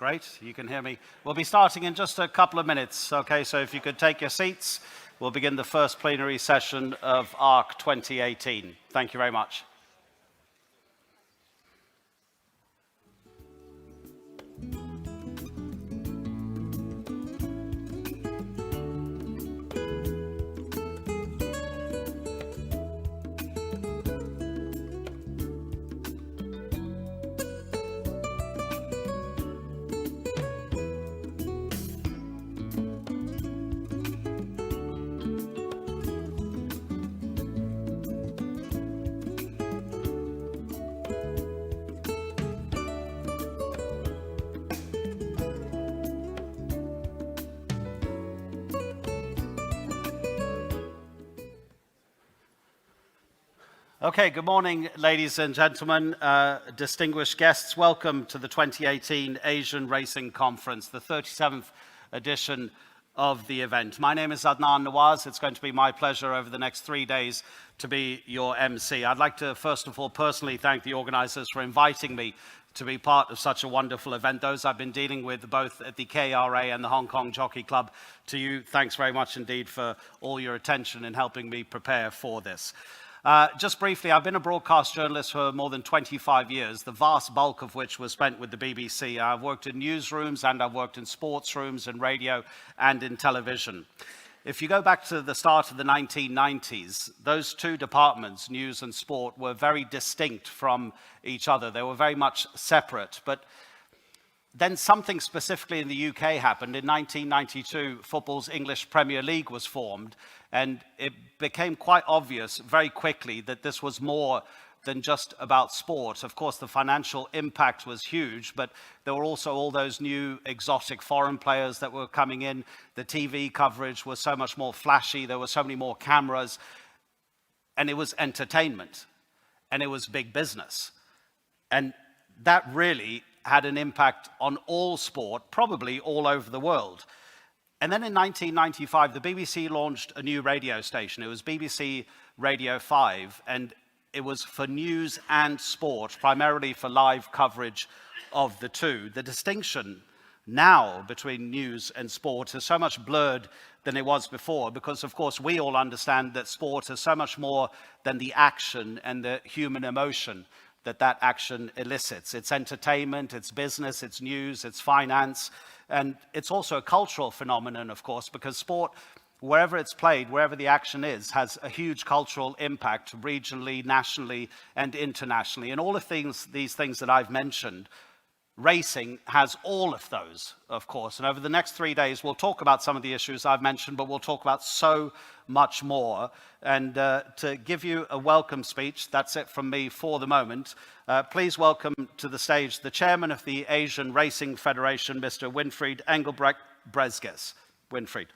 Great, you can hear me. We'll be starting in just a couple of minutes. Okay, so if you could take your seats, we'll begin the first plenary session of ARC 2018. Thank you very much. Okay, good morning, ladies and gentlemen, distinguished guests. Welcome to the 2018 Asian Racing Conference, the 37th edition of the event. My name is Adnan Nawaz. It's going to be my pleasure over the next 3 days to be your MC. I'd like to first of all personally thank the organizers for inviting me to be part of such a wonderful event. Those I've been dealing with both at the KRA and the Hong Kong Jockey Club. To you, thanks very much indeed for all your attention in helping me prepare for this. Just briefly, I've been a broadcast journalist for more than 25 years, the vast bulk of which was spent with the BBC. I've worked in newsrooms and I've worked in sports rooms and radio and in television. If you go back to the start of the 1990s, those two departments, news and sport, were very distinct from each other. They were very much separate. But then something specifically in the UK happened. In 1992, football's English Premier League was formed, and it became quite obvious very quickly that this was more than just about sport. Of course, the financial impact was huge, but there were also all those new exotic foreign players that were coming in. The TV coverage was so much more flashy. There were so many more cameras, and it was entertainment, and it was big business. And that really had an impact on all sport, probably all over the world. And then in 1995, the BBC launched a new radio station. It was BBC Radio 5, and it was for news and sport, primarily for live coverage of the two. The distinction now between news and sport is so much blurred than it was before, because of course we all understand that sport is so much more than the action and the human emotion that action elicits. It's entertainment, it's business, it's news, it's finance, and it's also a cultural phenomenon, of course, because sport, wherever it's played, wherever the action is, has a huge cultural impact regionally, nationally, and internationally. And all of these things that I've mentioned, racing has all of those, of course. And over the next 3 days, we'll talk about some of the issues I've mentioned, but we'll talk about so much more. And to give you a welcome speech, that's it from me for the moment. Please welcome to the stage the chairman of the Asian Racing Federation, Mr. Winfried Engelbrecht-Bresges. Winfried.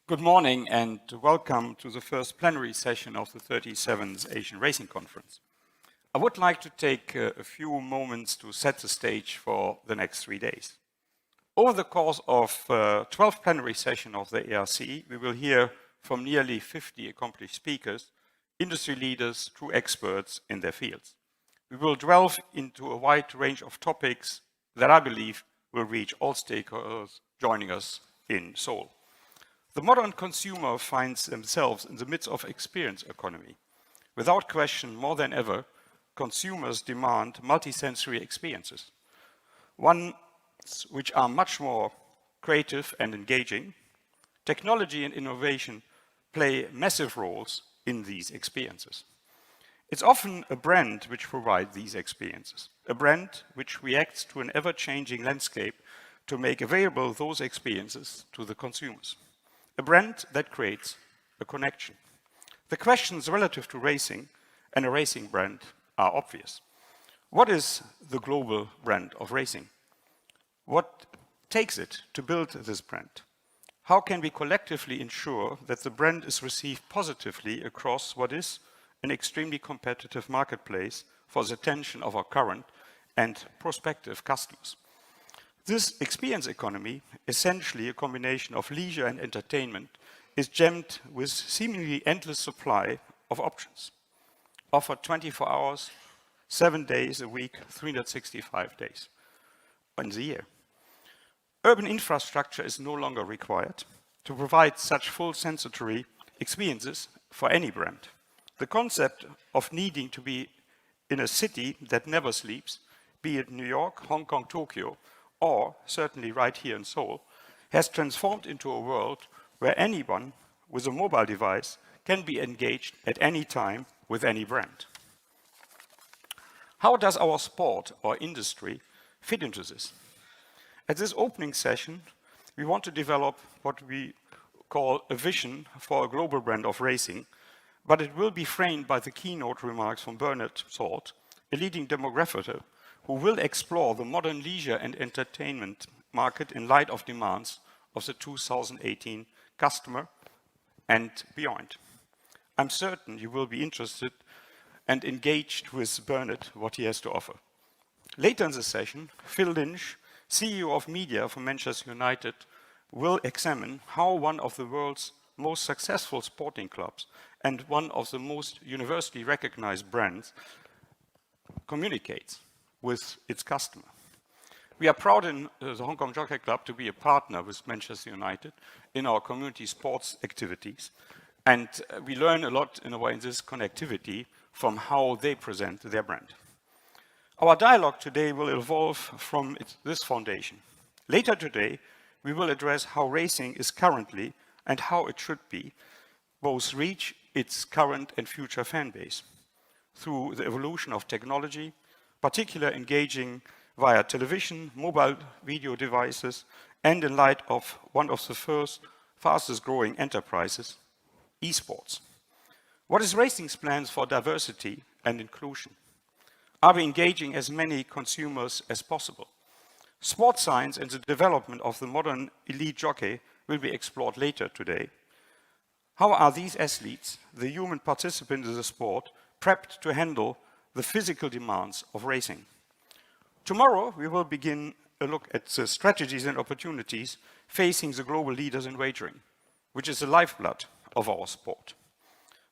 Good morning and welcome to the first plenary session of the 37th Asian Racing Conference. I would like to take a few moments to set the stage for the next 3 days. Over the course of 12 plenary sessions of the ARC, we will hear from nearly 50 accomplished speakers, industry leaders, true experts in their fields. We will delve into a wide range of topics that I believe will reach all stakeholders joining us in Seoul. The modern consumer finds themselves in the midst of experience economy. Without question, more than ever, consumers demand multisensory experiences, ones which are much more creative and engaging. Technology and innovation play massive roles in these experiences. It's often a brand which provides these experiences, a brand which reacts to an ever-changing landscape to make available those experiences to the consumers. A brand that creates a connection. The questions relative to racing and a racing brand are obvious. What is the global brand of racing? What takes it to build this brand? How can we collectively ensure that the brand is received positively across what is an extremely competitive marketplace for the attention of our current and prospective customers? This experience economy, essentially a combination of leisure and entertainment, is gemmed with seemingly endless supply of options. offer 24 hours, 7 days a week, 365 days in the year. Urban infrastructure is no longer required to provide such full sensory experiences for any brand. The concept of needing to be in a city that never sleeps, be it New York, Hong Kong, Tokyo, or certainly right here in Seoul, has transformed into a world where anyone with a mobile device can be engaged at any time with any brand. How does our sport or industry fit into this? At this opening session, we want to develop what we call a vision for a global brand of racing, but it will be framed by the keynote remarks from Bernard Salt, a leading demographer who will explore the modern leisure and entertainment market in light of demands of the 2018 customer and beyond. I'm certain you will be interested and engaged with Bernard, what he has to offer. Later in the session, Phil Lynch, CEO of media for Manchester United, will examine how one of the world's most successful sporting clubs and one of the most universally recognized brands communicates with its customer. We are proud in the Hong Kong Jockey Club to be a partner with Manchester United in our community sports activities, and we learn a lot in a way in this connectivity from how they present their brand. Our dialogue today will evolve from this foundation. Later today, we will address how racing is currently and how it should be both reach its current and future fan base through the evolution of technology, particularly engaging via television, mobile video devices, and in light of one of the fastest growing enterprises, esports. What is racing's plans for diversity and inclusion? Are we engaging as many consumers as possible? Sports science and the development of the modern elite jockey will be explored later today. How are these athletes, the human participants in the sport, prepped to handle the physical demands of racing? Tomorrow, we will begin a look at the strategies and opportunities facing the global leaders in wagering, which is the lifeblood of our sport.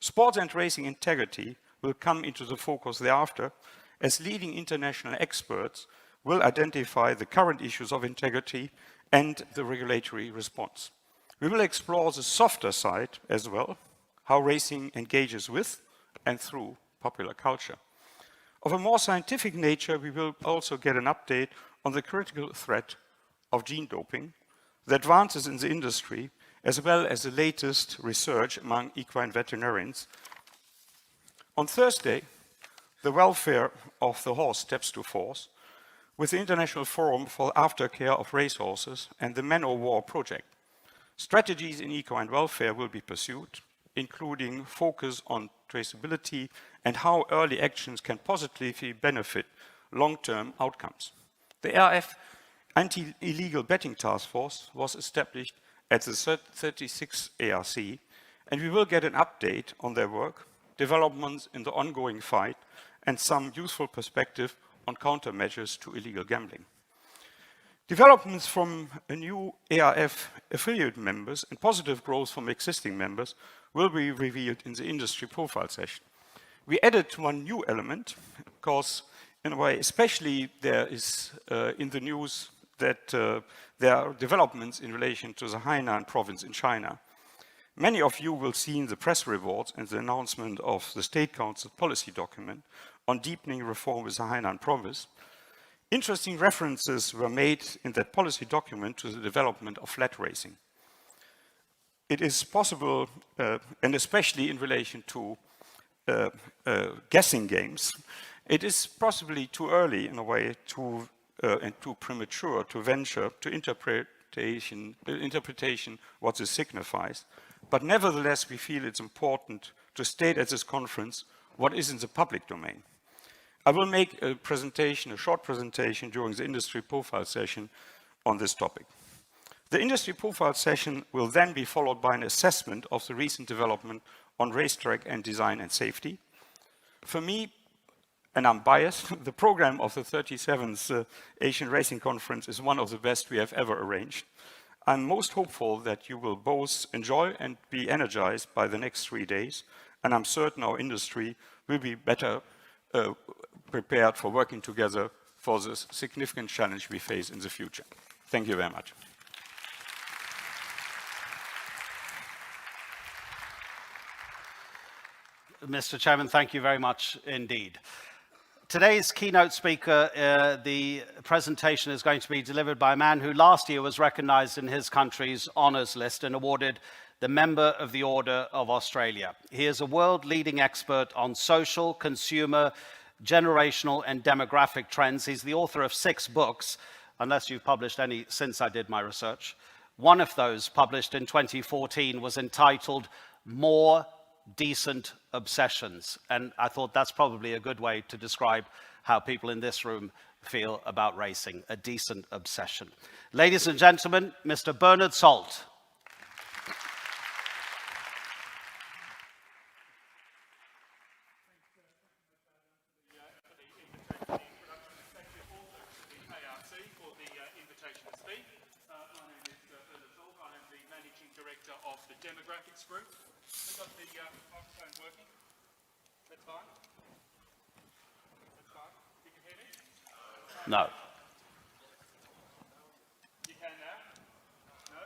Sports and racing integrity will come into the focus thereafter, as leading international experts will identify the current issues of integrity and the regulatory response. We will explore the softer side as well, how racing engages with and through popular culture. Of a more scientific nature, we will also get an update on the critical threat of gene doping, the advances in the industry, as well as the latest research among equine veterinarians. On Thursday, the welfare of the horse steps to force with the International Forum for Aftercare of Racehorses and the Men of War project. Strategies in equine welfare will be pursued, including focus on traceability and how early actions can positively benefit long-term outcomes. The ARF Anti-Illegal Betting Task Force was established at the 36th ARC, and we will get an update on their work, developments in the ongoing fight, and some useful perspective on countermeasures to illegal gambling. Developments from a new ARF affiliate members and positive growth from existing members will be revealed in the industry profile session. We added one new element because, in a way, especially there is in the news that there are developments in relation to the Hainan province in China. Many of you will see in the press reports and the announcement of the State Council policy document on deepening reform with the Hainan province. Interesting references were made in that policy document to the development of flat racing. It is possible, and especially in relation to guessing games, it is possibly too early in a way to and too premature to venture to interpretation what this signifies. But nevertheless, we feel it's important to state at this conference what is in the public domain. I will make a presentation, a short presentation during the industry profile session on this topic. The industry profile session will then be followed by an assessment of the recent development on racetrack and design and safety. For me, and I'm biased, the program of the 37th Asian Racing Conference is one of the best we have ever arranged. I'm most hopeful that you will both enjoy and be energized by the next 3 days, and I'm certain our industry will be better prepared for working together for this significant challenge we face in the future. Thank you very much. Mr. Chairman, thank you very much indeed. Today's keynote speaker, the presentation is going to be delivered by a man who last year was recognized in his country's honors list and awarded the Member of the Order of Australia. He is a world-leading expert on social, consumer, generational and demographic trends. He's the author of 6 books, unless you've published any since I did my research. One of those, published in 2014, was entitled More Decent Obsessions, and I thought that's probably a good way to describe how people in this room feel about racing, a decent obsession. Ladies and gentlemen, Mr. Bernard Salt. Director of the Demographics Group. We've got the microphone working. That's fine. That's fine. You can hear me? No. You can now? No?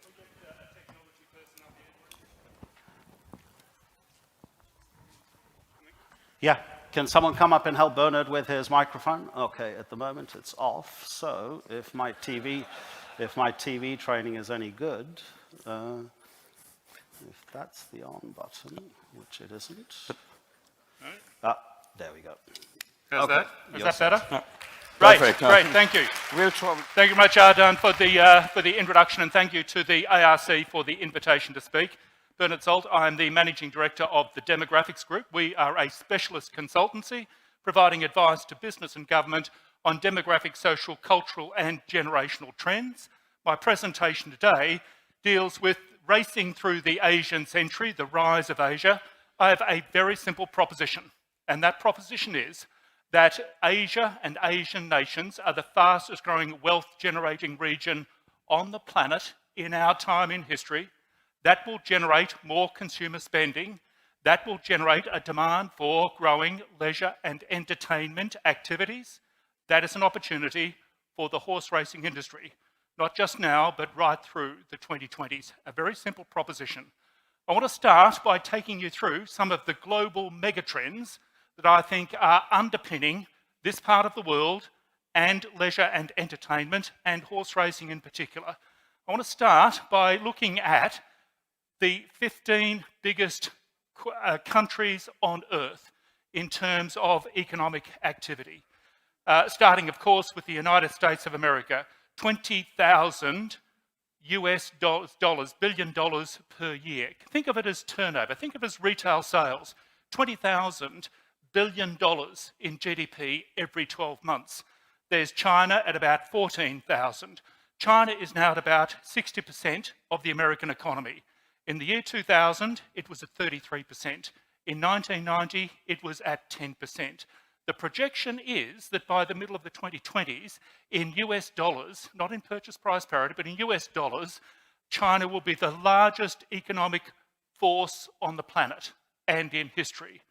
We'll get a technology person up here. Yeah, can someone come up and help Bernard with his microphone? Okay, at the moment it's off, so if my TV training is any good, if that's the on button, which it isn't. Ah, there we go. How's Okay, that? Is that you're better? No. Great, Perfect. great, thank you. We'll try. Thank you very much, Ardan, for the introduction, and thank you to the ARC for the invitation to speak. Bernard Salt, I am the Managing Director of the Demographics Group. We are a specialist consultancy providing advice to business and government on demographic, social, cultural and generational trends. My presentation today deals with racing through the Asian century, the rise of Asia. I have a very simple proposition, and that proposition is that Asia and Asian nations are the fastest growing wealth generating region on the planet in our time in history. That will generate more consumer spending. That will generate a demand for growing leisure and entertainment activities. That is an opportunity for the horse racing industry, not just now, but right through the 2020s. A very simple proposition. I want to start by taking you through some of the global megatrends that I think are underpinning this part of the world and leisure and entertainment and horse racing in particular. I want to start by looking at the 15 biggest countries on earth in terms of economic activity. Starting, of course, with the United States of America, $20,000 billion per year. Think of it as turnover. Think of it as retail sales. $20,000 billion in GDP every 12 months. There's China at about 14,000. China is now at about 60% of the American economy. In the year 2000, it was at 33%. In 1990, it was at 10%. The projection is that by the middle of the 2020s, in US dollars, not in purchase price parity, but in US dollars, China will be the largest economic force on the planet and in history.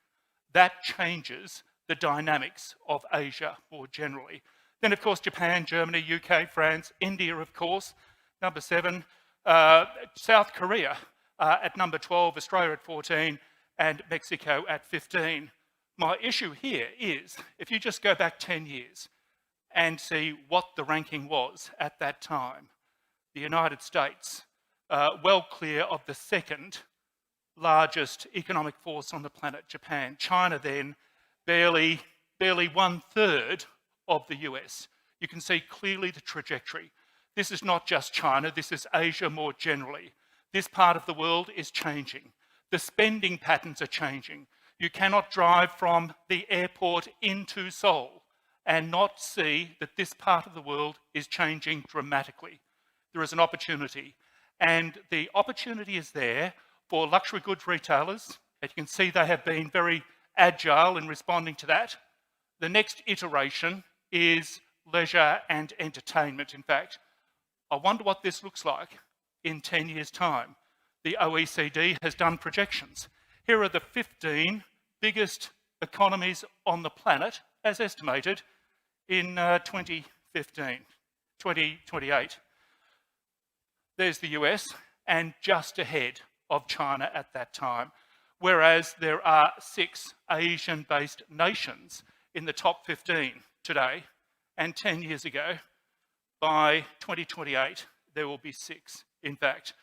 That changes the dynamics of Asia more generally. Then, of course, Japan, Germany, UK, France, India, of course, number 7, South Korea at number 12, Australia at 14, and Mexico at 15. My issue here is, if you just go back 10 years and see what the ranking was at that time, the United States, well clear of the second largest economic force on the planet, Japan. China then, barely 1/3 of the US. You can see clearly the trajectory. This is not just China, this is Asia more generally. This part of the world is changing. The spending patterns are changing. You cannot drive from the airport into Seoul and not see that this part of the world is changing dramatically. There is an opportunity, and the opportunity is there for luxury goods retailers. As you can see, they have been very agile in responding to that. The next iteration is leisure and entertainment, in fact. I wonder what this looks like in 10 years' time. The OECD has done projections. Here are the 15 biggest economies on the planet, as estimated, in 2028. There's the US, and just ahead of China at that time, whereas there are 6 Asian-based nations in the top 15 today, and 10 years ago, by 2028, there will be 6, in fact.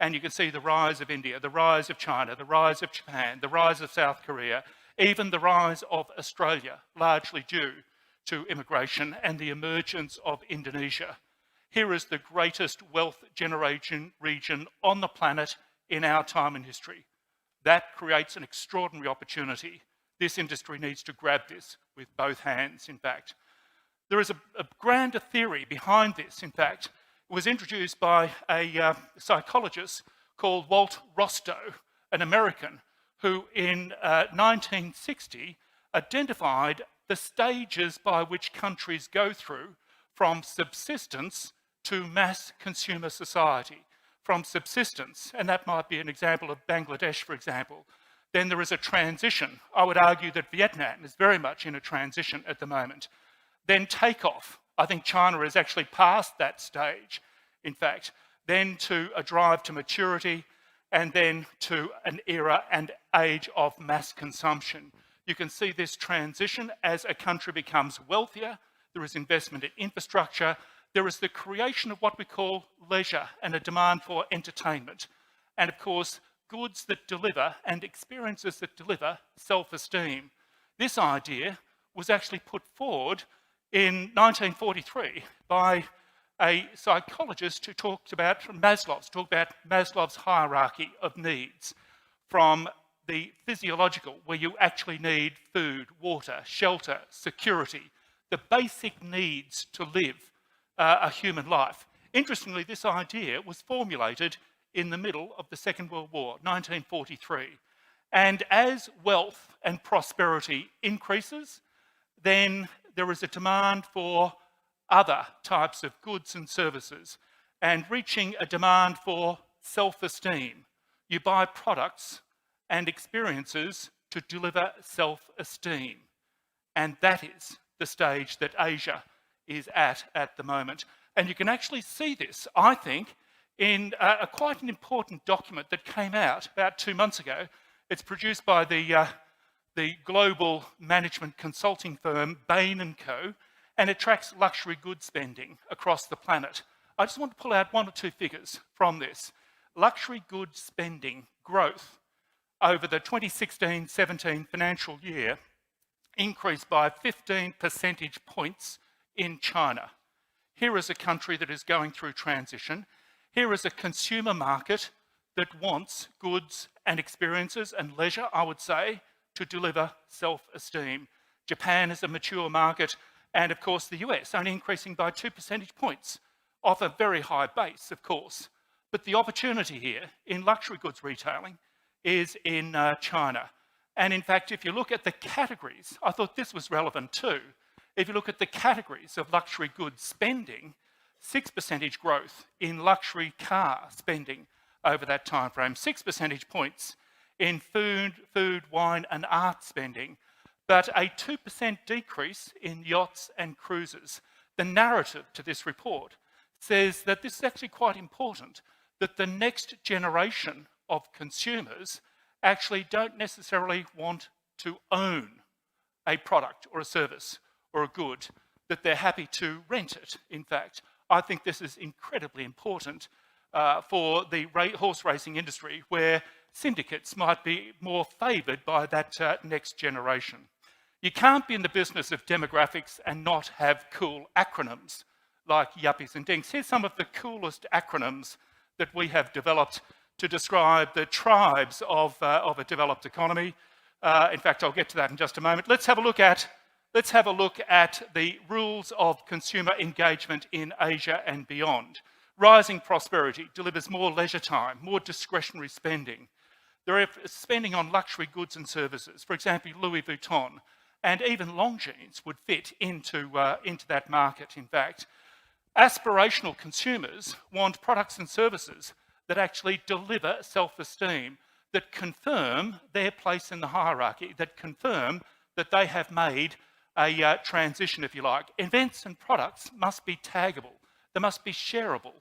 And you can see the rise of India, the rise of China, the rise of Japan, the rise of South Korea, even the rise of Australia, largely due to immigration and the emergence of Indonesia. Here is the greatest wealth generation region on the planet in our time in history. That creates an extraordinary opportunity. This industry needs to grab this with both hands, in fact. There is a grander theory behind this, in fact. It was introduced by a psychologist called Walt Rostow, an American, who in 1960 identified the stages by which countries go through from subsistence to mass consumer society. From subsistence, and that might be an example of Bangladesh, for example, then there is a transition. I would argue that Vietnam is very much in a transition at the moment. Then takeoff. I think China is actually past that stage, in fact. Then to a drive to maturity, and then to an era and age of mass consumption. You can see this transition as a country becomes wealthier. There is investment in infrastructure. There is the creation of what we call leisure and a demand for entertainment. And of course, goods that deliver and experiences that deliver self-esteem. This idea was actually put forward in 1943 by a psychologist who talked about Maslow's hierarchy of needs, from the physiological, where you actually need food, water, shelter, security, the basic needs to live a human life. Interestingly, this idea was formulated in the middle of the Second World War, 1943. And as wealth and prosperity increases, then there is a demand for other types of goods and services, and reaching a demand for self-esteem. You buy products and experiences to deliver self-esteem. And that is the stage that Asia is at the moment. And you can actually see this, I think, in quite an important document that came out about 2 months ago. It's produced by the global management consulting firm Bain & Co, and it tracks luxury goods spending across the planet. I just want to pull out 1 or 2 figures from this. Luxury goods spending growth over the 2016-17 financial year increased by 15 percentage points in China. Here is a country that is going through transition. Here is a consumer market that wants goods and experiences and leisure, I would say, to deliver self-esteem. Japan is a mature market, and of course the US only increasing by 2 percentage points off a very high base, of course. But the opportunity here in luxury goods retailing is in China. And in fact, if you look at the categories, I thought this was relevant too. If you look at the categories of luxury goods spending, 6 percentage growth in luxury car spending over that time frame, 6 percentage points in food, wine and art spending, but a 2% decrease in yachts and cruises. The narrative to this report says that this is actually quite important, that the next generation of consumers actually don't necessarily want to own a product or a service or a good, that they're happy to rent it, in fact. I think this is incredibly important for the horse racing industry, where syndicates might be more favoured by that next generation. You can't be in the business of demographics and not have cool acronyms like yuppies and dinks. Here's some of the coolest acronyms that we have developed to describe the tribes of a developed economy. In fact, I'll get to that in just a moment. Let's have a look at the rules of consumer engagement in Asia and beyond. Rising prosperity delivers more leisure time, more discretionary spending. There is spending on luxury goods and services. For example, Louis Vuitton and even Longines would fit into that market, in fact. Aspirational consumers want products and services that actually deliver self-esteem, that confirm their place in the hierarchy, that confirm that they have made a transition, if you like. Events and products must be taggable. They must be shareable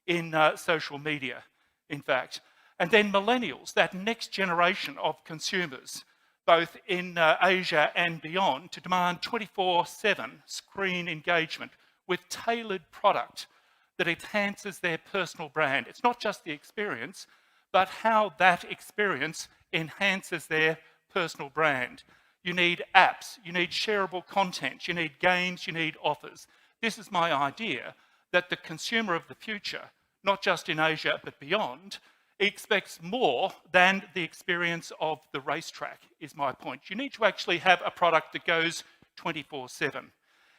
in social media, in fact. And then millennials, that next generation of consumers, both in Asia and beyond, to demand 24/7 screen engagement with tailored product that enhances their personal brand. It's not just the experience, but how that experience enhances their personal brand. You need apps, you need shareable content, you need games, you need offers. This is my idea that the consumer of the future, not just in Asia but beyond, expects more than the experience of the racetrack, is my point. You need to actually have a product that goes 24/7.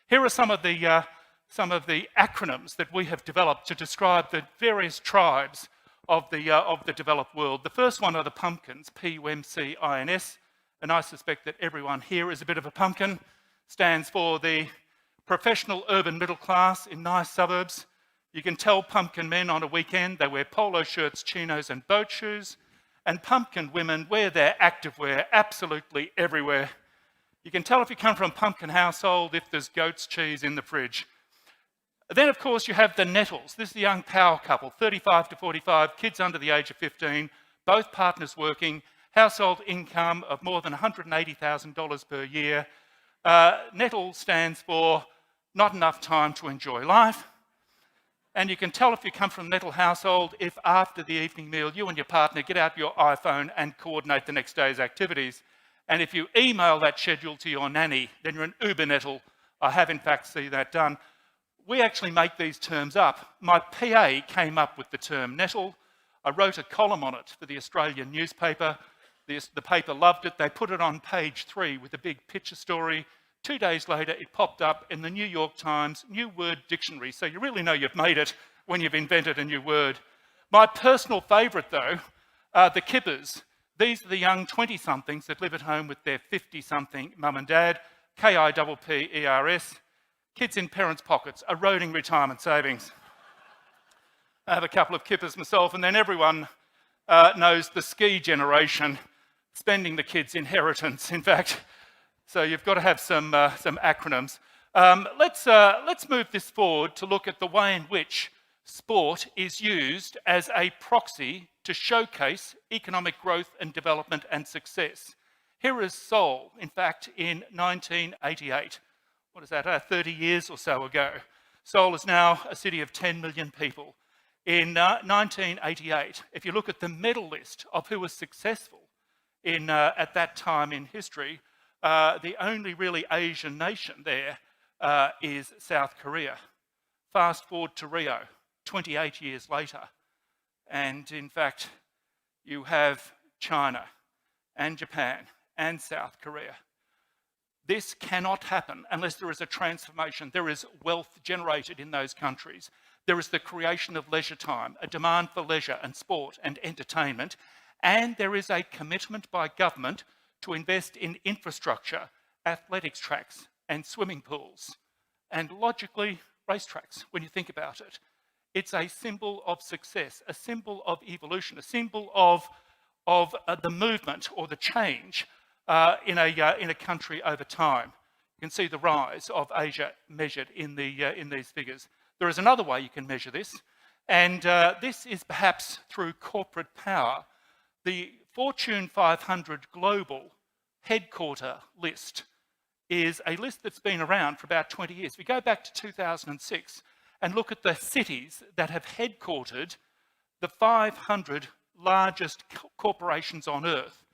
Here are some of the acronyms that we have developed to describe the various tribes of the developed world. The first one are the pumpkins, PUMCINS, and I suspect that everyone here is a bit of a pumpkin. Stands for the professional urban middle class in nice suburbs. You can tell pumpkin men on a weekend, they wear polo shirts, chinos and boat shoes, and pumpkin women wear their activewear absolutely everywhere. You can tell if you come from a pumpkin household if there's goat's cheese in the fridge. Then, of course, you have the Nettles. This is the young power couple, 35 to 45, kids under the age of 15, both partners working, household income of more than $180,000 per year. Nettle stands for not enough time to enjoy life. And you can tell if you come from a Nettle household if after the evening meal you and your partner get out your iPhone and coordinate the next day's activities. And if you email that schedule to your nanny, then you're an uber Nettle. I have in fact seen that done. We actually make these terms up. My PA came up with the term Nettle. I wrote a column on it for the Australian newspaper. The paper loved it. They put it on page 3 with a big picture story. 2 days later, it popped up in the New York Times New Word Dictionary. So you really know you've made it when you've invented a new word. My personal favourite, though, are the kippers. These are the young 20-somethings that live at home with their 50-something mum and dad. KIPPERS. Kids in parents' pockets, eroding retirement savings. I have a couple of kippers myself, and then everyone knows the ski generation, spending the kids' inheritance, in fact. So you've got to have some acronyms. Let's move this forward to look at the way in which sport is used as a proxy to showcase economic growth and development and success. Here is Seoul, in fact, in 1988. What is that, 30 years or so ago. Seoul is now a city of 10 million people. In 1988, if you look at the medal list of who was successful at that time in history, the only really Asian nation there is South Korea. Fast forward to Rio, 28 years later, and in fact, you have China and Japan and South Korea. This cannot happen unless there is a transformation. There is wealth generated in those countries. There is the creation of leisure time, a demand for leisure and sport and entertainment, and there is a commitment by government to invest in infrastructure, athletics tracks and swimming pools, and logically, racetracks, when you think about it. It's a symbol of success, a symbol of evolution, a symbol of the movement or the change in a country over time. You can see the rise of Asia measured in these figures. There is another way you can measure this, and this is perhaps through corporate power. The Fortune 500 global headquarter list is a list that's been around for about 20 years. We go back to 2006 and look at the cities that have headquartered the 500 largest corporations on Earth.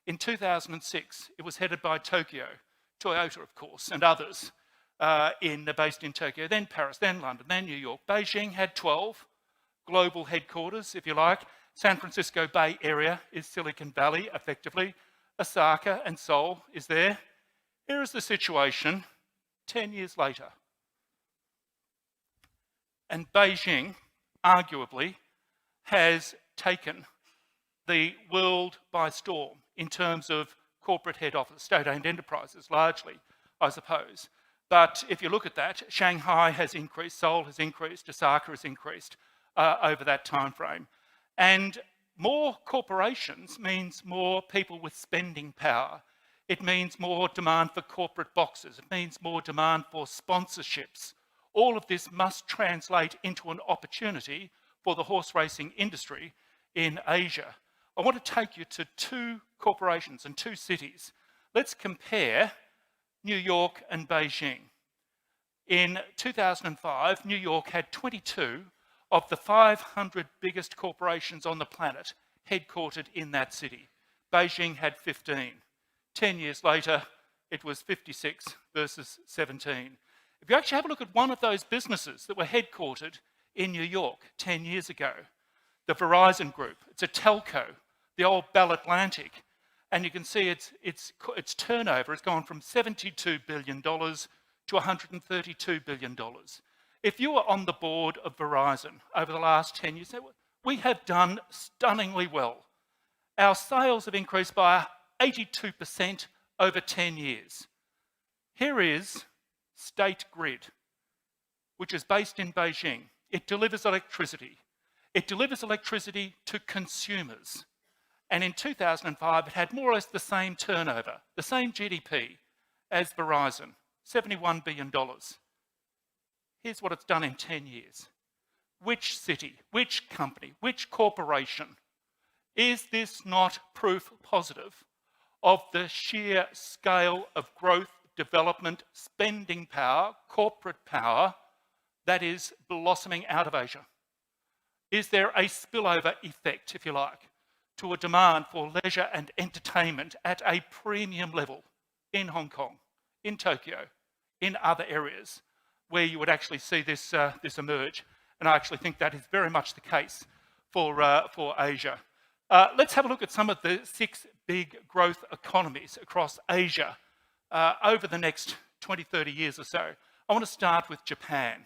In 2006, it was headed by Tokyo, Toyota, of course, and others based in Tokyo, then Paris, then London, then New York. Beijing had 12 global headquarters, if you like. San Francisco Bay Area is Silicon Valley, effectively. Osaka and Seoul is there. Here is the situation 10 years later. And Beijing, arguably, has taken the world by storm in terms of corporate head office, state-owned enterprises, largely, I suppose. But if you look at that, Shanghai has increased, Seoul has increased, Osaka has increased over that time frame. And more corporations means more people with spending power. It means more demand for corporate boxes. It means more demand for sponsorships. All of this must translate into an opportunity for the horse racing industry in Asia. I want to take you to two corporations and two cities. Let's compare New York and Beijing. In 2005, New York had 22 of the 500 biggest corporations on the planet headquartered in that city. Beijing had 15. 10 years later, it was 56 versus 17. If you actually have a look at one of those businesses that were headquartered in New York 10 years ago, the Verizon Group, it's a telco, the old Bell Atlantic, and you can see its turnover has gone from $72 billion to $132 billion. If you were on the board of Verizon over the last 10 years, we have done stunningly well. Our sales have increased by 82% over 10 years. Here is State Grid, which is based in Beijing. It delivers electricity. It delivers electricity to consumers. And in 2005, it had more or less the same turnover, the same GDP as Verizon, $71 billion. Here's what it's done in 10 years. Which city, which company, which corporation? Is this not proof positive of the sheer scale of growth, development, spending power, corporate power that is blossoming out of Asia? Is there a spillover effect, if you like, to a demand for leisure and entertainment at a premium level in Hong Kong, in Tokyo, in other areas where you would actually see this emerge? And I actually think that is very much the case for Asia. Let's have a look at some of the 6 big growth economies across Asia over the next 20, 30 years or so. I want to start with Japan.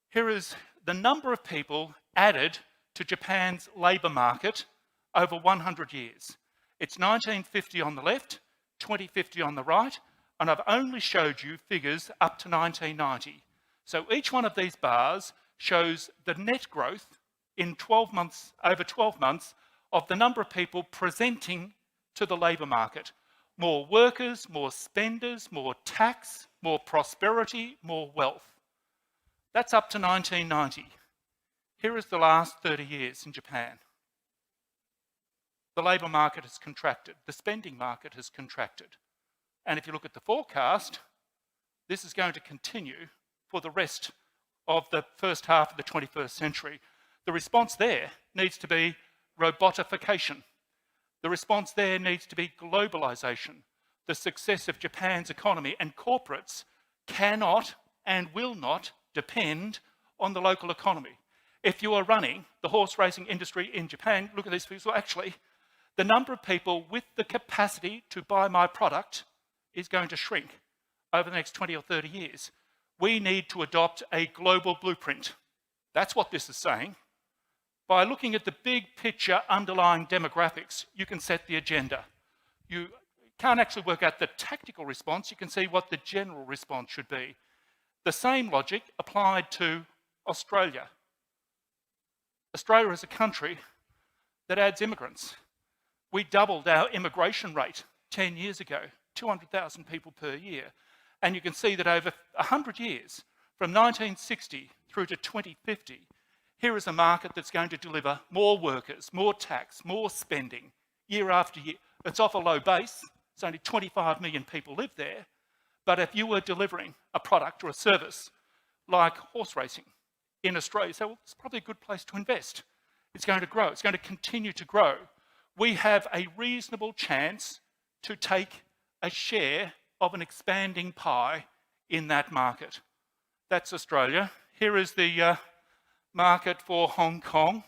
Here is the number of people added to Japan's labour market over 100 years. It's 1950 on the left, 2050 on the right, and I've only showed you figures up to 1990. So each one of these bars shows the net growth in 12 months, over 12 months, of the number of people presenting to the labour market. More workers, more spenders, more tax, more prosperity, more wealth. That's up to 1990. Here is the last 30 years in Japan. The labour market has contracted. The spending market has contracted. And if you look at the forecast, this is going to continue for the rest of the first half of the 21st century. The response there needs to be robotification. The response there needs to be globalisation. The success of Japan's economy and corporates cannot and will not depend on the local economy. If you are running the horse racing industry in Japan, look at these figures. Well, actually, the number of people with the capacity to buy my product is going to shrink over the next 20 or 30 years. We need to adopt a global blueprint. That's what this is saying. By looking at the big picture underlying demographics, you can set the agenda. You can't actually work out the tactical response, you can see what the general response should be. The same logic applied to Australia. Australia is a country that adds immigrants. We doubled our immigration rate 10 years ago, 200,000 people per year. And you can see that over 100 years, from 1960 through to 2050, here is a market that's going to deliver more workers, more tax, more spending, year after year. It's off a low base. It's only 25 million people live there. But if you were delivering a product or a service like horse racing in Australia, so well, it's probably a good place to invest. It's going to grow. It's going to continue to grow. We have a reasonable chance to take a share of an expanding pie in that market. That's Australia. Here is the market for Hong Kong,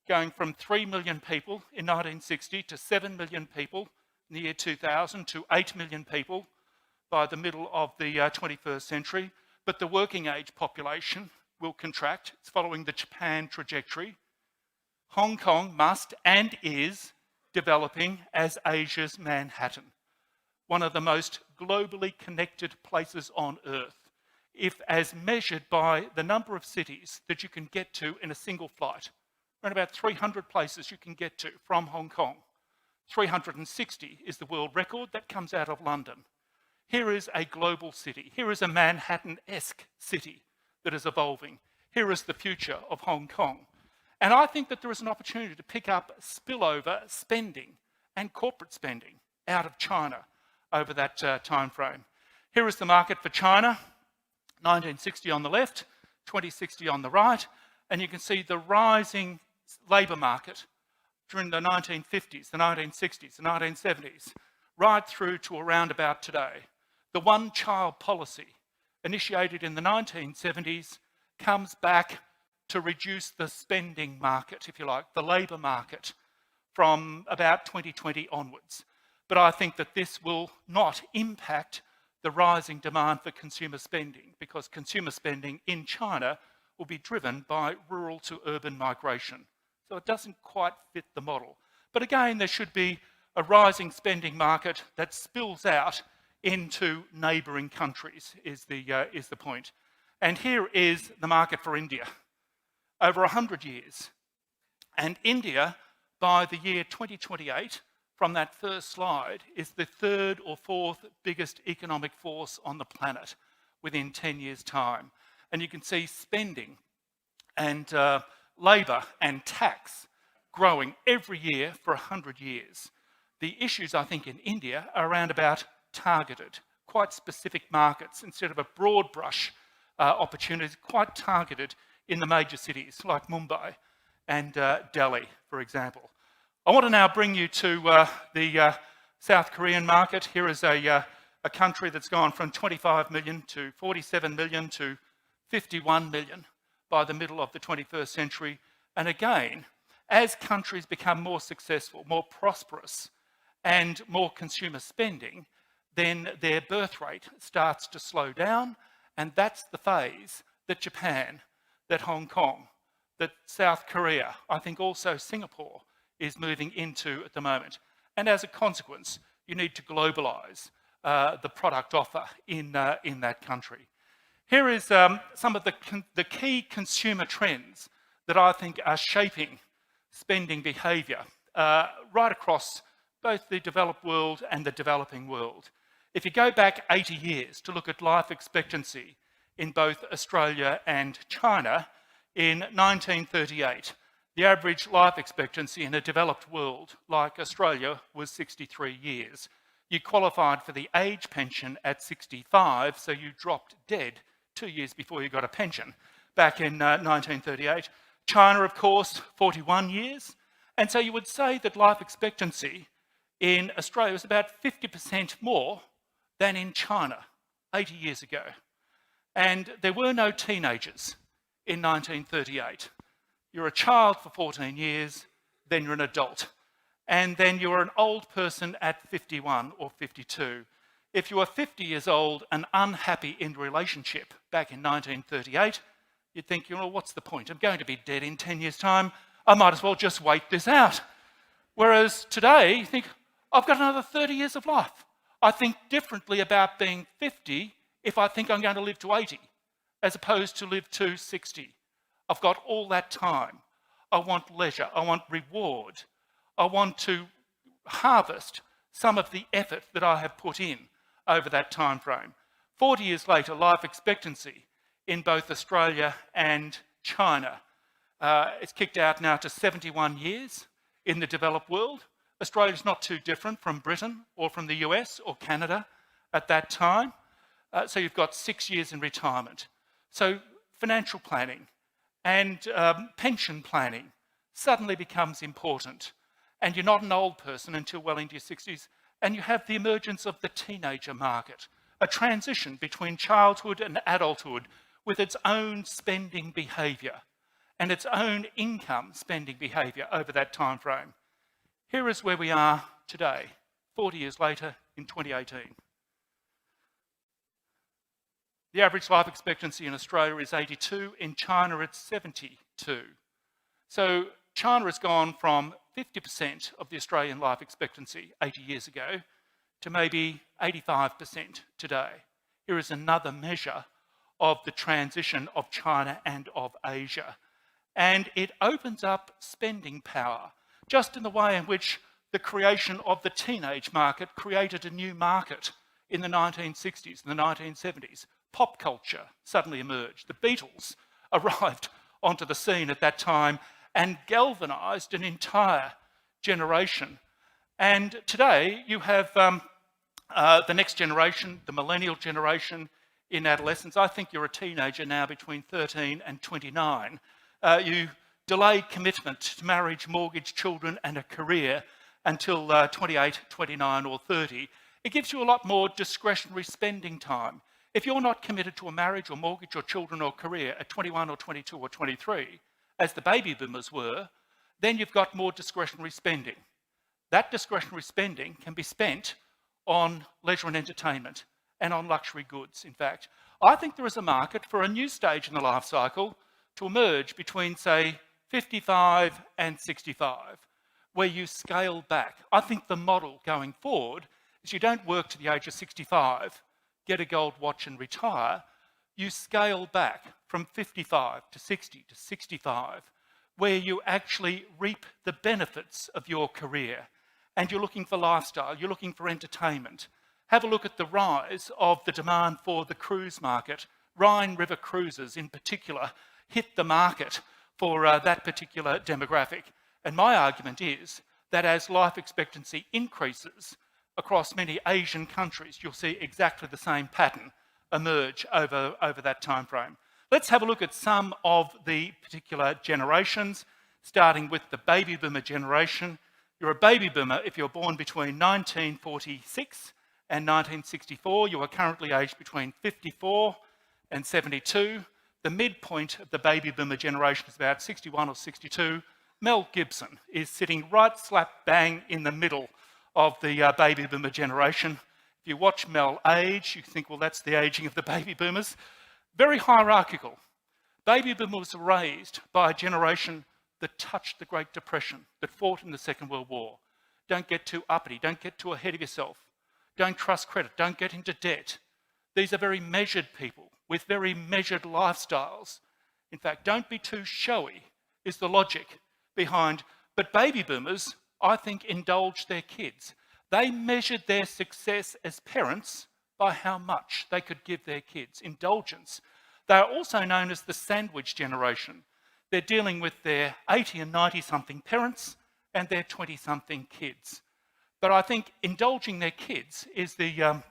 going from 3 million people in 1960 to 7 million people in the year 2000 to 8 million people by the middle of the 21st century. But the working age population will contract. It's following the Japan trajectory. Hong Kong must and is developing as Asia's Manhattan. one of the most globally connected places on Earth, if as measured by the number of cities that you can get to in a single flight. Around about 300 places you can get to from Hong Kong. 360 is the world record that comes out of London. Here is a global city. Here is a Manhattan-esque city that is evolving. Here is the future of Hong Kong. And I think that there is an opportunity to pick up spillover spending and corporate spending out of China over that time frame. Here is the market for China, 1960 on the left, 2060 on the right, and you can see the rising labour market during the 1950s, the 1960s, the 1970s, right through to around about today. The one-child policy, initiated in the 1970s, comes back to reduce the spending market, if you like, the labour market, from about 2020 onwards. But I think that this will not impact the rising demand for consumer spending, because consumer spending in China will be driven by rural to urban migration. So it doesn't quite fit the model. But again, there should be a rising spending market that spills out into neighbouring countries, is the point. And here is the market for India. Over 100 years. And India, by the year 2028, from that first slide, is the third or fourth biggest economic force on the planet within 10 years' time. And you can see spending and labour and tax growing every year for 100 years. The issues, I think, in India are around about targeted, quite specific markets, instead of a broad brush opportunities, quite targeted in the major cities like Mumbai and Delhi, for example. I want to now bring you to the South Korean market. Here is a country that's gone from 25 million to 47 million to 51 million by the middle of the 21st century. And again, as countries become more successful, more prosperous, and more consumer spending, then their birth rate starts to slow down, and that's the phase that Japan, that Hong Kong, that South Korea, I think also Singapore, is moving into at the moment. And as a consequence, you need to globalise the product offer in that country. Here is some of the key consumer trends that I think are shaping spending behaviour right across both the developed world and the developing world. If you go back 80 years to look at life expectancy in both Australia and China, in 1938, the average life expectancy in a developed world like Australia was 63 years. You qualified for the age pension at 65, so you dropped dead 2 years before you got a pension back in 1938. China, of course, 41 years. And so you would say that life expectancy in Australia was about 50% more than in China 80 years ago. And there were no teenagers in 1938. You're a child for 14 years, then you're an adult. And then you're an old person at 51 or 52. If you were 50 years old and unhappy in a relationship back in 1938, you'd think, what's the point? I'm going to be dead in 10 years' time. I might as well just wait this out. Whereas today, you think, I've got another 30 years of life. I think differently about being 50 if I think I'm going to live to 80, as opposed to live to 60. I've got all that time. I want leisure. I want reward. I want to harvest some of the effort that I have put in over that time frame. 40 years later, life expectancy in both Australia and China, it's kicked out now to 71 years in the developed world. Australia's not too different from Britain or from the US or Canada at that time. So you've got 6 years in retirement. So financial planning and pension planning suddenly becomes important. And you're not an old person until well into your 60s. And you have the emergence of the teenager market, a transition between childhood and adulthood with its own spending behaviour and its own income spending behaviour over that time frame. Here is where we are today, 40 years later in 2018. The average life expectancy in Australia is 82, in China it's 72. So China has gone from 50% of the Australian life expectancy 80 years ago to maybe 85% today. Here is another measure of the transition of China and of Asia. And it opens up spending power, just in the way in which the creation of the teenage market created a new market in the 1960s and the 1970s. Pop culture suddenly emerged. The Beatles arrived onto the scene at that time and galvanised an entire generation. And today you have the next generation, the millennial generation in adolescence. I think you're a teenager now between 13 and 29. You delay commitment to marriage, mortgage, children and a career until 28, 29 or 30. It gives you a lot more discretionary spending time. If you're not committed to a marriage or mortgage or children or career at 21 or 22 or 23, as the baby boomers were, then you've got more discretionary spending. That discretionary spending can be spent on leisure and entertainment and on luxury goods, in fact. I think there is a market for a new stage in the life cycle to emerge between, say, 55 and 65, where you scale back. I think the model going forward is you don't work to the age of 65, get a gold watch and retire. You scale back from 55 to 60 to 65, where you actually reap the benefits of your career. And you're looking for lifestyle, you're looking for entertainment. Have a look at the rise of the demand for the cruise market. Rhine River cruises in particular hit the market for that particular demographic. And my argument is that as life expectancy increases across many Asian countries, you'll see exactly the same pattern emerge over that time frame. Let's have a look at some of the particular generations, starting with the baby boomer generation. You're a baby boomer if you're born between 1946 and 1964. You are currently aged between 54 and 72. The midpoint of the baby boomer generation is about 61 or 62. Mel Gibson is sitting right slap bang in the middle of the baby boomer generation. If you watch Mel age, you think, well, that's the aging of the baby boomers. Very hierarchical. Baby boomers were raised by a generation that touched the Great Depression, that fought in the Second World War. Don't get too uppity, don't get too ahead of yourself. Don't trust credit, don't get into debt. These are very measured people with very measured lifestyles. In fact, don't be too showy is the logic behind. But baby boomers, I think, indulged their kids. They measured their success as parents by how much they could give their kids. Indulgence. They are also known as the sandwich generation. They're dealing with their 80 and 90-something parents and their 20-something kids. But I think indulging their kids is the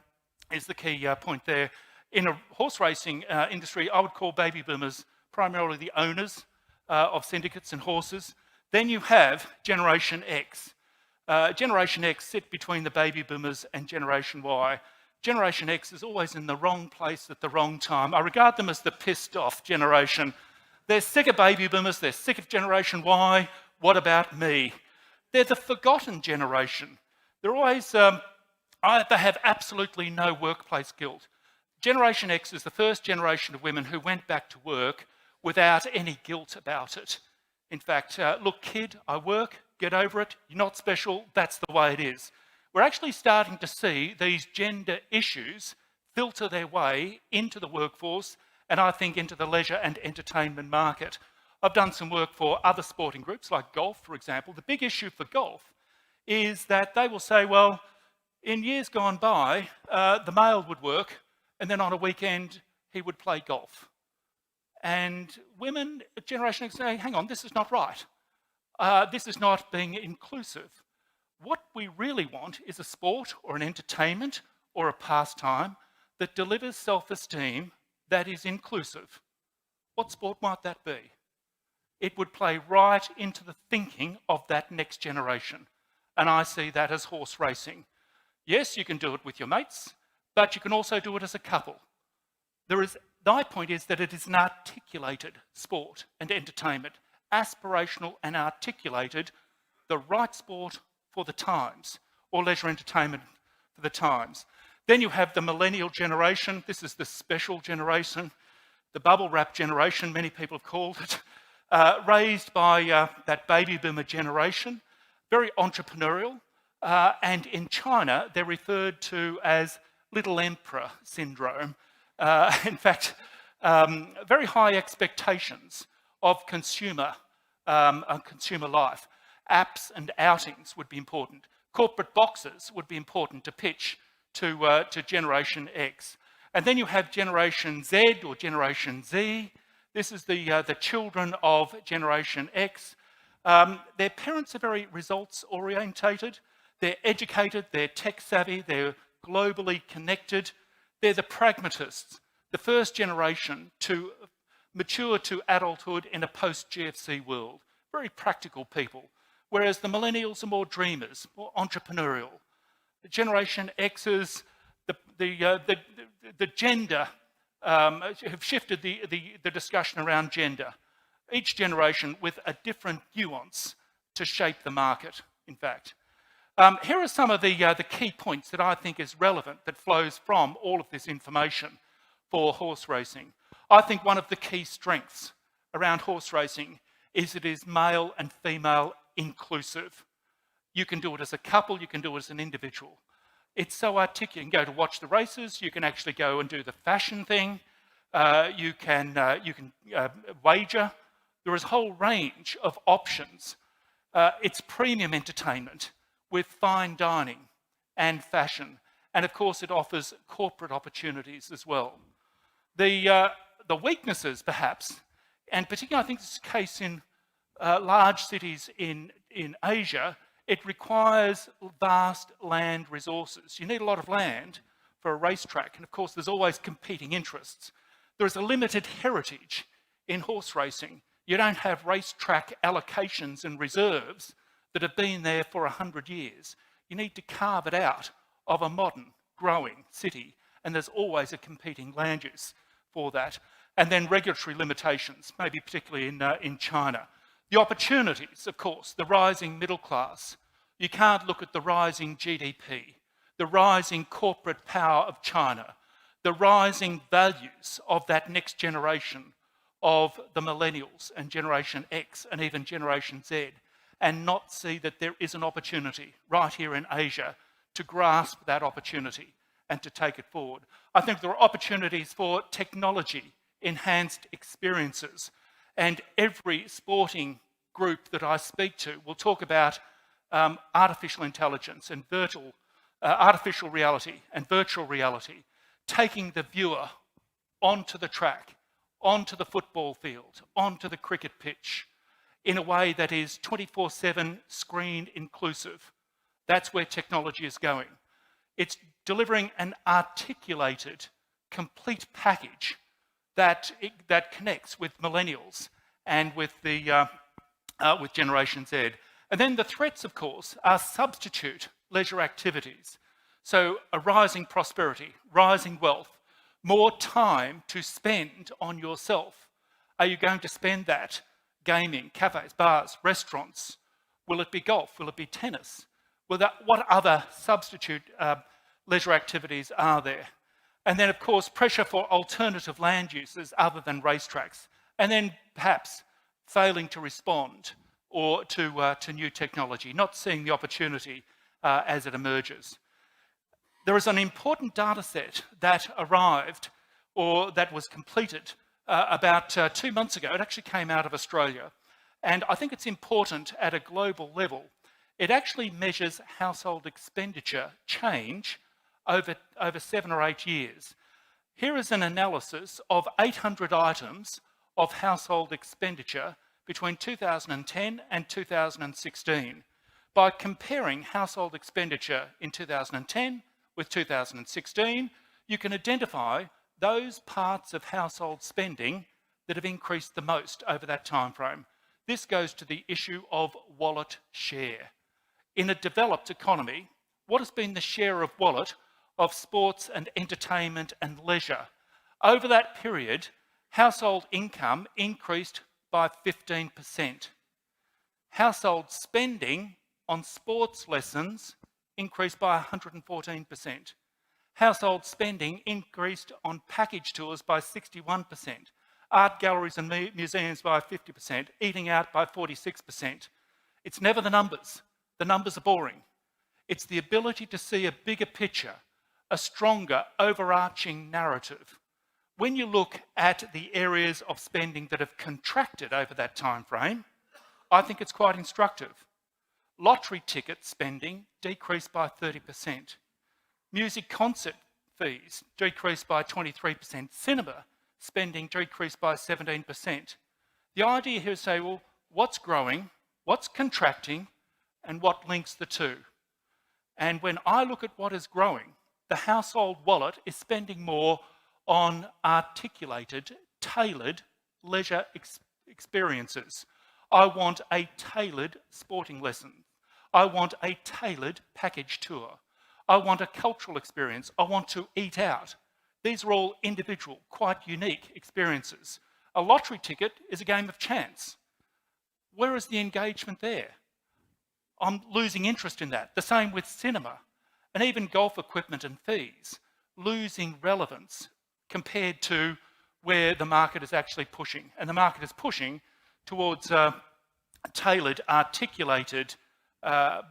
key point there. In a horse racing industry, I would call baby boomers primarily the owners of syndicates and horses. Then you have Generation X. Generation X sit between the baby boomers and Generation Y. Generation X is always in the wrong place at the wrong time. I regard them as the pissed off generation. They're sick of baby boomers, they're sick of Generation Y. What about me? They're the forgotten generation. They're always, they have absolutely no workplace guilt. Generation X is the first generation of women who went back to work without any guilt about it. In fact, look, kid, I work, get over it, you're not special, that's the way it is. We're actually starting to see these gender issues filter their way into the workforce and I think into the leisure and entertainment market. I've done some work for other sporting groups like golf, for example. The big issue for golf is that they will say, well, in years gone by, the male would work and then on a weekend he would play golf. And women, Generation X, say, hang on, this is not right. This is not being inclusive. What we really want is a sport or an entertainment or a pastime that delivers self-esteem that is inclusive. What sport might that be? It would play right into the thinking of that next generation. And I see that as horse racing. Yes, you can do it with your mates, but you can also do it as a couple. My point is that it is an articulated sport and entertainment, aspirational and articulated, the right sport for the times, or leisure entertainment for the times. Then you have the millennial generation. This is the special generation, the bubble wrap generation, many people have called it, raised by that baby boomer generation, very entrepreneurial, And in China, they're referred to as little emperor syndrome. In fact, very high expectations of consumer life. Apps and outings would be important. Corporate boxes would be important to pitch to Generation X. And then you have Generation Z or Generation Z. This is the children of Generation X. Their parents are very results orientated. They're educated, they're tech savvy, they're globally connected. They're the pragmatists, the first generation to mature to adulthood in a post-GFC world. Very practical people. Whereas the millennials are more dreamers, more entrepreneurial. The Generation X's, the gender, have shifted the discussion around gender. Each generation with a different nuance to shape the market, in fact. Here are some of the key points that I think is relevant that flows from all of this information for horse racing. I think one of the key strengths around horse racing is it is male and female inclusive. You can do it as a couple, you can do it as an individual. It's so articulate. You can go to watch the races, you can actually go and do the fashion thing, you can wager. There is a whole range of options. It's premium entertainment with fine dining and fashion. And of course, it offers corporate opportunities as well. The weaknesses, perhaps, and particularly I think this is the case in large cities in Asia, it requires vast land resources. You need a lot of land for a racetrack, and of course there's always competing interests. There is a limited heritage in horse racing. You don't have racetrack allocations and reserves that have been there for 100 years. You need to carve it out of a modern, growing city, and there's always a competing land use for that. And then regulatory limitations, maybe particularly in China. The opportunities, of course, the rising middle class. You can't look at the rising GDP, the rising corporate power of China, the rising values of that next generation of the millennials and Generation X and even Generation Z, and not see that there is an opportunity right here in Asia to grasp that opportunity and to take it forward. I think there are opportunities for technology, enhanced experiences, and every sporting group that I speak to will talk about artificial intelligence and artificial reality and virtual reality, taking the viewer onto the track, onto the football field, onto the cricket pitch, in a way that is 24/7 screen inclusive. That's where technology is going. It's delivering an articulated, complete package that connects with millennials and with Generation Z. And then the threats, of course, are substitute leisure activities. So a rising prosperity, rising wealth, more time to spend on yourself. Are you going to spend that gaming, cafes, bars, restaurants? Will it be golf? Will it be tennis? What other substitute leisure activities are there? And then, of course, pressure for alternative land uses other than racetracks. And then perhaps failing to respond or to new technology, not seeing the opportunity as it emerges. There is an important data set that arrived or that was completed about 2 months ago. It actually came out of Australia. And I think it's important at a global level. It actually measures household expenditure change over 7 or 8 years. Here is an analysis of 800 items of household expenditure between 2010 and 2016 by comparing household expenditure in 2010 with 2016. You can identify those parts of household spending that have increased the most over that time frame. This goes to the issue of wallet share. In a developed economy, what has been the share of wallet of sports and entertainment and leisure? Over that period, household income increased by 15%. Household spending on sports lessons increased by 114%. Household spending increased on package tours by 61%. Art galleries and museums by 50%. Eating out by 46%. It's never the numbers. The numbers are boring. It's the ability to see a bigger picture, a stronger overarching narrative. When you look at the areas of spending that have contracted over that time frame, I think it's quite instructive. Lottery ticket spending decreased by 30%. Music concert fees decreased by 23%. Cinema spending decreased by 17%. The idea here is to say, well, what's growing, what's contracting, and what links the two? And when I look at what is growing, the household wallet is spending more on articulated, tailored leisure experiences. I want a tailored sporting lesson. I want a tailored package tour. I want a cultural experience. I want to eat out. These are all individual, quite unique experiences. A lottery ticket is a game of chance. Where is the engagement there? I'm losing interest in that. The same with cinema and even golf equipment and fees, losing relevance compared to where the market is actually pushing. And the market is pushing towards tailored, articulated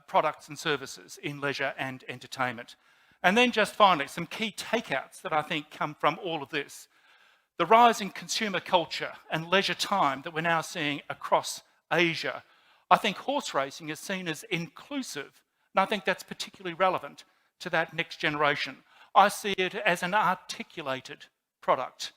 products and services in leisure and entertainment. And then just finally, some key takeouts that I think come from all of this. The rise in consumer culture and leisure time that we're now seeing across Asia. I think horse racing is seen as inclusive, and I think that's particularly relevant to that next generation. I see it as an articulated product,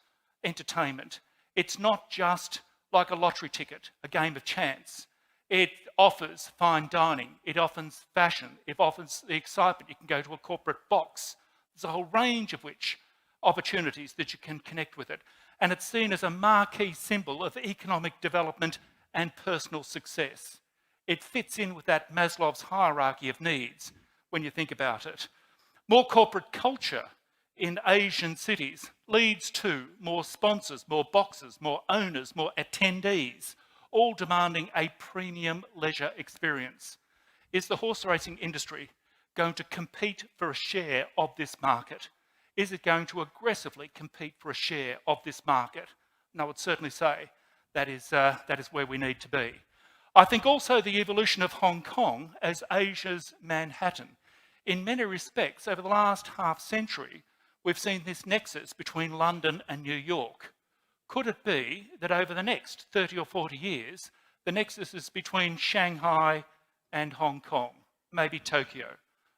entertainment. It's not just like a lottery ticket, a game of chance. It offers fine dining, it offers fashion, it offers the excitement. You can go to a corporate box. There's a whole range of which opportunities that you can connect with it. And it's seen as a marquee symbol of economic development and personal success. It fits in with that Maslow's hierarchy of needs when you think about it. More corporate culture in Asian cities leads to more sponsors, more boxes, more owners, more attendees, all demanding a premium leisure experience. Is the horse racing industry going to compete for a share of this market? Is it going to aggressively compete for a share of this market? And I would certainly say that is where we need to be. I think also the evolution of Hong Kong as Asia's Manhattan. In many respects, over the last half century, we've seen this nexus between London and New York. Could it be that over the next 30 or 40 years, the nexus is between Shanghai and Hong Kong, maybe Tokyo,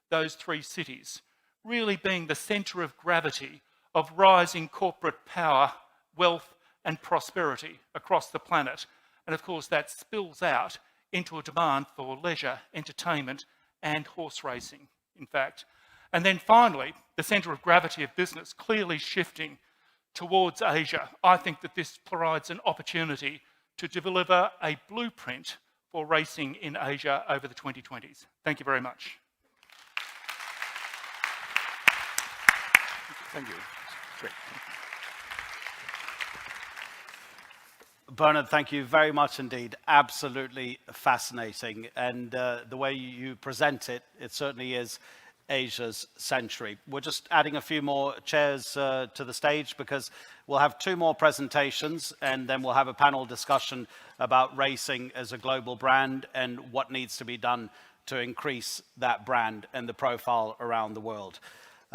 those three cities, really being the centre of gravity of rising corporate power, wealth and prosperity across the planet. And of course that spills out into a demand for leisure, entertainment and horse racing, in fact. And then finally, the centre of gravity of business clearly shifting towards Asia. I think that this provides an opportunity to deliver a blueprint for racing in Asia over the 2020s. Thank you very much. Thank you. Great. Bernard, thank you very much indeed. Absolutely fascinating. And the way you present it, it certainly is Asia's century. We're just adding a few more chairs to the stage because we'll have two more presentations and then we'll have a panel discussion about racing as a global brand and what needs to be done to increase that brand and the profile around the world.